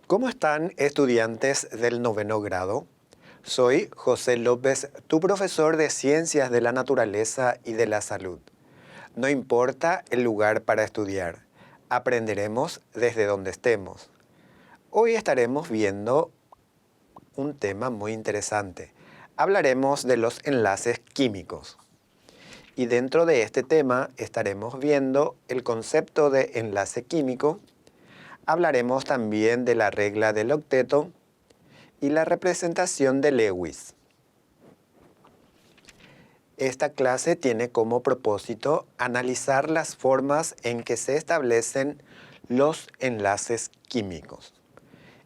¿Cómo están estudiantes del noveno grado? Soy José López, tu profesor de Ciencias de la Naturaleza y de la Salud. No importa el lugar para estudiar, aprenderemos desde donde estemos. Hoy estaremos viendo un tema muy interesante. Hablaremos de los enlaces químicos. Y dentro de este tema estaremos viendo el concepto de enlace químico. Hablaremos también de la regla del octeto y la representación de Lewis. Esta clase tiene como propósito analizar las formas en que se establecen los enlaces químicos.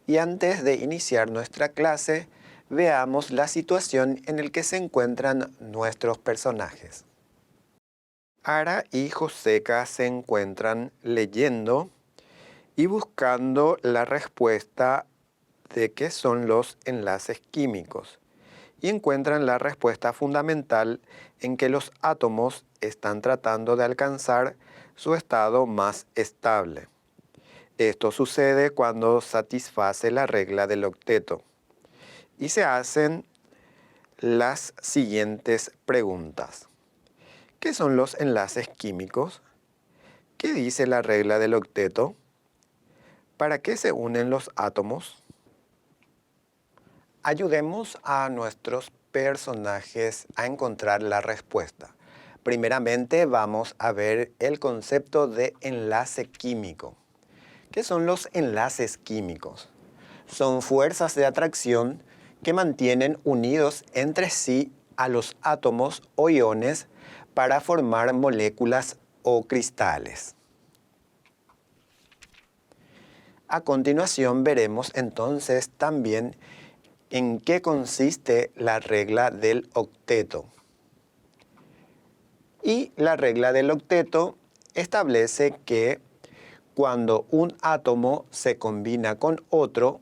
Y antes de iniciar nuestra clase, veamos la situación en la que se encuentran nuestros personajes. Ara y Joseca se encuentran leyendo y buscando la respuesta de qué son los enlaces químicos, y encuentran la respuesta fundamental en que los átomos están tratando de alcanzar su estado más estable. Esto sucede cuando satisface la regla del octeto. Y se hacen las siguientes preguntas. ¿Qué son los enlaces químicos? ¿Qué dice la regla del octeto? ¿Para qué se unen los átomos? Ayudemos a nuestros personajes a encontrar la respuesta. Primeramente vamos a ver el concepto de enlace químico. ¿Qué son los enlaces químicos? Son fuerzas de atracción que mantienen unidos entre sí a los átomos o iones para formar moléculas o cristales. A continuación veremos entonces también en qué consiste la regla del octeto. Y la regla del octeto establece que cuando un átomo se combina con otro,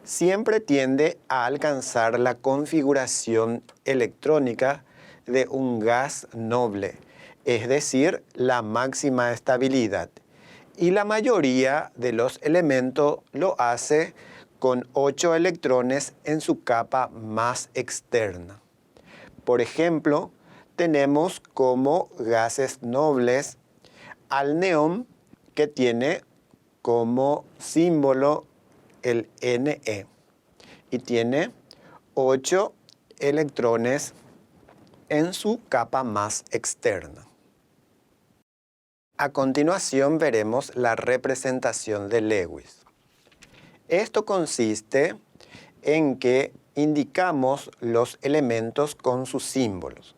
siempre tiende a alcanzar la configuración electrónica de un gas noble, es decir, la máxima estabilidad. Y la mayoría de los elementos lo hace con 8 electrones en su capa más externa. Por ejemplo, tenemos como gases nobles al neón, que tiene como símbolo el Ne y tiene 8 electrones en su capa más externa. A continuación veremos la representación de Lewis. Esto consiste en que indicamos los elementos con sus símbolos.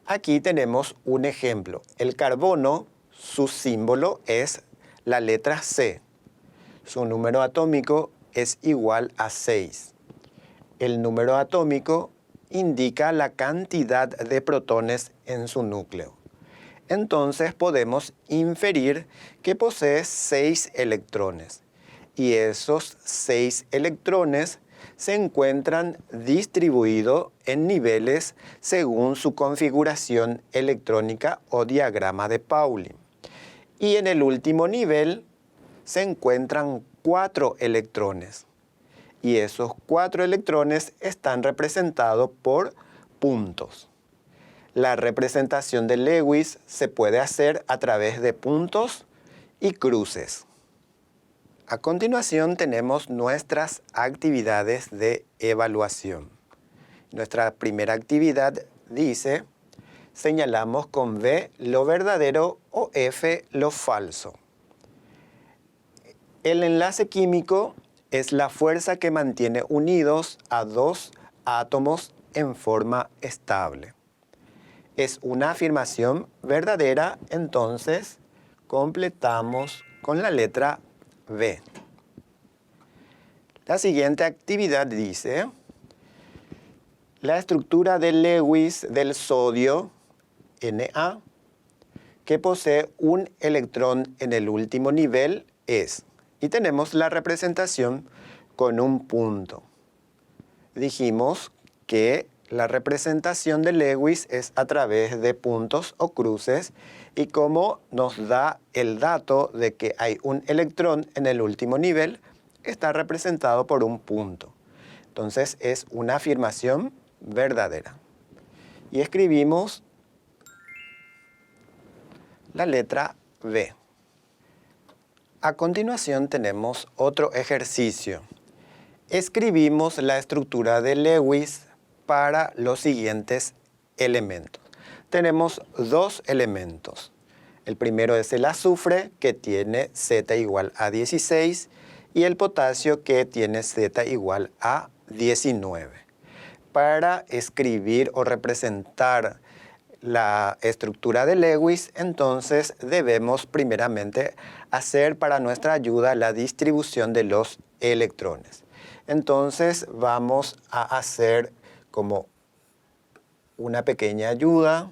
Aquí tenemos un ejemplo. El carbono, su símbolo es la letra C. Su número atómico es igual a 6. El número atómico indica la cantidad de protones en su núcleo. Entonces podemos inferir que posee 6 electrones. Y esos 6 electrones se encuentran distribuidos en niveles según su configuración electrónica o diagrama de Pauli. Y en el último nivel se encuentran 4 electrones. Y esos 4 electrones están representados por puntos. La representación de Lewis se puede hacer a través de puntos y cruces. A continuación tenemos nuestras actividades de evaluación. Nuestra primera actividad dice: señalamos con V lo verdadero o F lo falso. El enlace químico es la fuerza que mantiene unidos a dos átomos en forma estable. Es una afirmación verdadera, entonces completamos con la letra V. La siguiente actividad dice: la estructura de Lewis del sodio, Na, que posee un electrón en el último nivel, es, y tenemos la representación con un punto. Dijimos que la representación de Lewis es a través de puntos o cruces, y como nos da el dato de que hay un electrón en el último nivel, está representado por un punto. Entonces es una afirmación verdadera. Y escribimos la letra B. A continuación tenemos otro ejercicio. Escribimos la estructura de Lewis para los siguientes elementos. Tenemos dos elementos. El primero es el azufre, que tiene Z igual a 16, y el potasio, que tiene Z igual a 19. Para escribir o representar la estructura de Lewis, entonces debemos primeramente hacer para nuestra ayuda la distribución de los electrones. Entonces vamos a hacer como una pequeña ayuda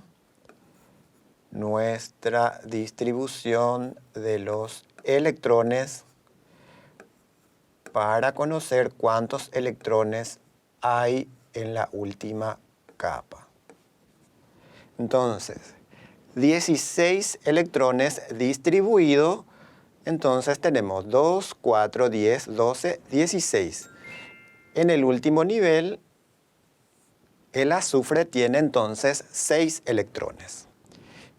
nuestra distribución de los electrones para conocer cuántos electrones hay en la última capa. Entonces, 16 electrones distribuidos, entonces tenemos 2, 4, 10, 12, 16. En el último nivel, el azufre tiene entonces 6 electrones.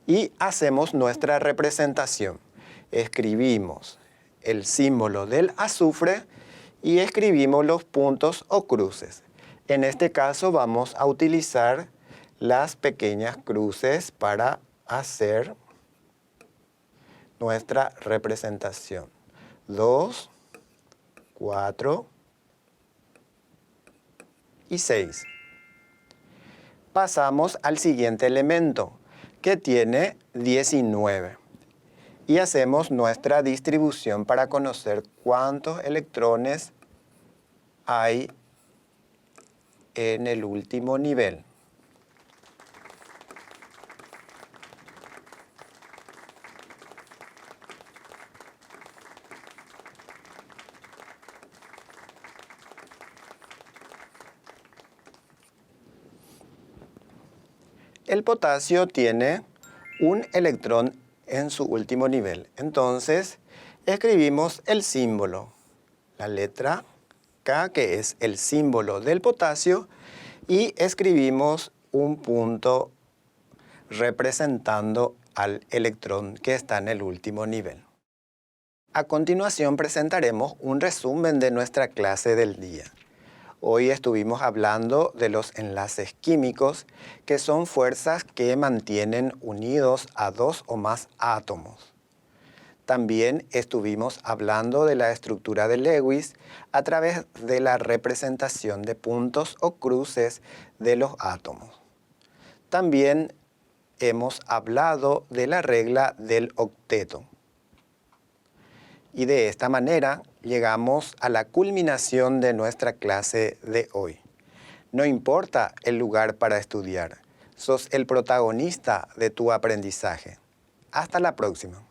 Y hacemos nuestra representación. Escribimos el símbolo del azufre y escribimos los puntos o cruces. En este caso vamos a utilizar las pequeñas cruces para hacer nuestra representación. 2, 4 y 6. Pasamos al siguiente elemento, que tiene 19. Y hacemos nuestra distribución para conocer cuántos electrones hay en el último nivel. El potasio tiene un electrón en su último nivel. Entonces, escribimos el símbolo, la letra K, que es el símbolo del potasio, y escribimos un punto representando al electrón que está en el último nivel. A continuación presentaremos un resumen de nuestra clase del día. Hoy estuvimos hablando de los enlaces químicos, que son fuerzas que mantienen unidos a dos o más átomos. También estuvimos hablando de la estructura de Lewis a través de la representación de puntos o cruces de los átomos. También hemos hablado de la regla del octeto. Y de esta manera llegamos a la culminación de nuestra clase de hoy. No importa el lugar para estudiar, sos el protagonista de tu aprendizaje. Hasta la próxima.